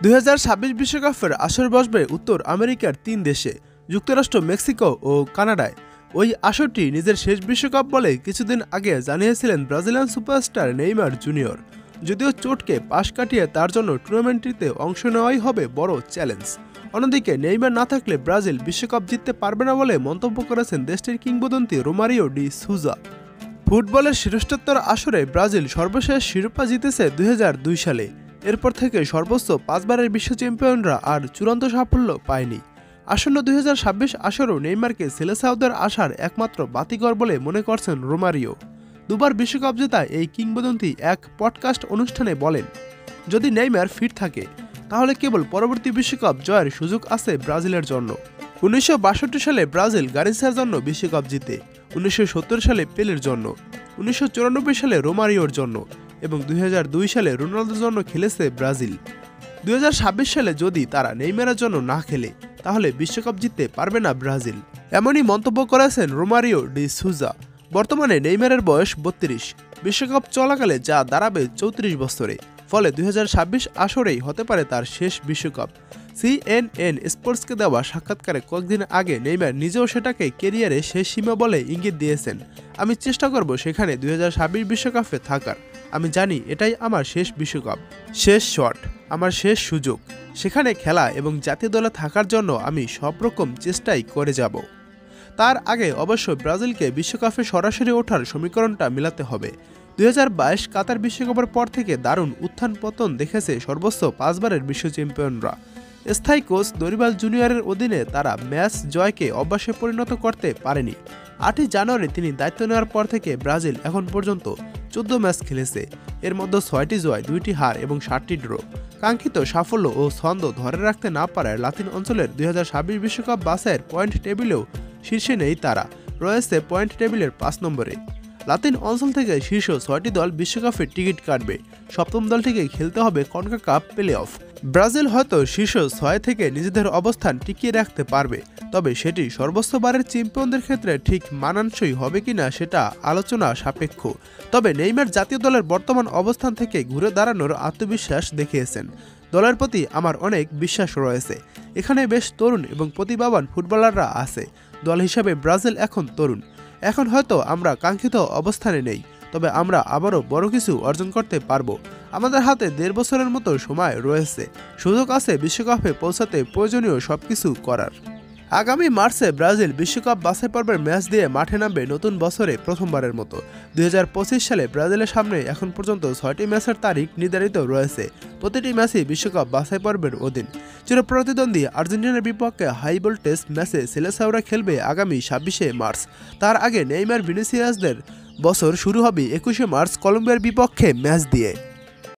2026 বিশ্বকাপের আসর বসবে উত্তর আমেরিকার 3 দেশে, যুক্তরাষ্ট্র, মেক্সিকো ও কানাডায়। ওই আসরটি নিজের শেষ বিশ্বকাপ বলে কিছুদিন আগে জানিয়েছিলেন ব্রাজিলিয়ান সুপারস্টার নেইমার জুনিয়র। যদিও চোটকে পাশ কাটিয়ে তার জন্য টুর্নামেন্টটিতে অংশ নেওয়াই হবে বড় চ্যালেঞ্জ। অন্যদিকে নেইমার না থাকলে ব্রাজিল বিশ্বকাপ জিততে পারবে না বলে মন্তব্য করেছেন দেশটির কিংবদন্তি রোমারিও ডি সুজা। ফুটবলের শ্রেষ্ঠত্বর আসরে ব্রাজিল সর্বশেষ শিরোপা জিতেছে 2002 সালে। এরপর থেকে সর্বোচ্চ 5 বারের বিশ্ব চ্যাম্পিয়নরা আর চূড়ান্ত সাফল্য পায়নি। আসন্ন 2026 আসরেও নেইমারকে সেলেসাওদের আসার একমাত্র বাতিঘর বলে মনে করছেন রোমারিও। দুবার বিশ্বকাপ জেতা এই কিংবদন্তি এক পডকাস্ট অনুষ্ঠানে বলেন, যদি নেইমার ফিট থাকে তাহলে কেবল পরবর্তী বিশ্বকাপ জয়ের সুযোগ আছে ব্রাজিলের জন্য। 1962 সালে ব্রাজিল গারিসার জন্য বিশ্বকাপ জিতে, 1970 সালে পেলের জন্য, 1994 সালে রোমারিওর জন্য এবং 2002 সালে রোনালদোর জন্য খেলেছে ব্রাজিল। 2026 সালে যদি তারা নেইমারের জন্য না খেলে তাহলে বিশ্বকাপ জিততে পারবে না ব্রাজিল। এমনই মন্তব্য করেছেন রোমারিও ডি সুজা। বর্তমানে নেইমারের বয়স 32, বিশ্বকাপ চলাকালে যা দাঁড়াবে 34 বছরে। ফলে 2026 আসরেই হতে পারে তার শেষ বিশ্বকাপ। CNN স্পোর্টসকে দেওয়া সাক্ষাৎকারে কয়েকদিন আগে নেইমার নিজেও সেটাকে কেরিয়ারে শেষ সীমা বলে ইঙ্গিত দিয়েছেন। আমি চেষ্টা করব সেখানে 2026 বিশ্বকাপে থাকার। আমি জানি এটাই আমার শেষ বিশ্বকাপ, শেষ শট, আমার শেষ সুযোগ। সেখানে খেলা এবং জাতীয় দলে থাকার জন্য আমি সব রকম চেষ্টাই করে যাব। তার আগে অবশ্য ব্রাজিলকে বিশ্বকাপে সরাসরি ওঠার সমীকরণটা মিলাতে হবে। 2022 কাতার বিশ্বকাপের পর থেকে দারুণ উত্থান পতন দেখেছে সর্বোচ্চ 5 বারের বিশ্ব চ্যাম্পিয়নরা। স্থায়ী কোচ দরিবাল জুনিয়রের অধীনে তারা ম্যাচ জয়কে অভ্যাসে পরিণত করতে পারেনি। 8 জানুয়ারি তিনি দায়িত্ব নেওয়ার পর থেকে ব্রাজিল এখন পর্যন্ত 14 ম্যাচ খেলেছে। এর মধ্যে 6টি জয়, 2টি হার এবং 7টি ড্র। কাঙ্ক্ষিত সাফল্য ও ছন্দ ধরে রাখতে না পারায় লাতিন অঞ্চলের 2026 বিশ্বকাপ বাছাইয়ের পয়েন্ট টেবিলেও শীর্ষে নেই তারা, রয়েছে পয়েন্ট টেবিলের 5 নম্বরে। লাতিন অঞ্চল থেকে শীর্ষ 6টি দল বিশ্বকাপের টিকিট কাটবে। সপ্তম দলটিকে খেলতে হবে কনকাকাফ প্লে অফ। ব্রাজিল হয়তো শীর্ষ 6 থেকে নিজেদের অবস্থান টিকিয়ে রাখতে পারবে, তবে সেটি সর্বোচ্চ বারের চ্যাম্পিয়নদের ক্ষেত্রে ঠিক মানানসই হবে কিনা সেটা আলোচনা সাপেক্ষ। তবে নেইমার জাতীয় দলের বর্তমান অবস্থান থেকে ঘুরে দাঁড়ানোর আত্মবিশ্বাস দেখিয়েছেন। দলের প্রতি আমার অনেক বিশ্বাস রয়েছে। এখানে বেশ তরুণ এবং প্রতিভাবান ফুটবলাররা আছে। দল হিসাবে ব্রাজিল এখন তরুণ। এখন হয়তো আমরা কাঙ্ক্ষিত অবস্থানে নেই, তবে আমরা আবারও বড় কিছু অর্জন করতে পারবো। আমাদের হাতে 1.5 বছরের মতো সময় রয়েছে। সুযোগ আছে বিশ্বকাপে পৌঁছাতে প্রয়োজনীয় সবকিছু করার। আগামী মার্চে ব্রাজিল বিশ্বকাপ বাছাই পর্বের ম্যাচ দিয়ে মাঠে নামবে নতুন বছরে প্রথমবারের মতো। 2025 সালে ব্রাজিলের সামনে এখন পর্যন্ত 6টি ম্যাচের তারিখ নির্ধারিত রয়েছে। প্রতিটি ম্যাচই বিশ্বকাপ বাছাই পর্বের অধীন। চিরপ্রতিদ্বন্দ্বী আর্জেন্টিনার বিপক্ষে হাই ভোল্টেজ ম্যাচে সেলেসাওরা খেলবে আগামী 26শে মার্চ। তার আগে নেইমার ভিনিসিয়াসদের বছর শুরু হবে 21শে মার্চ কলম্বিয়ার বিপক্ষে ম্যাচ দিয়ে।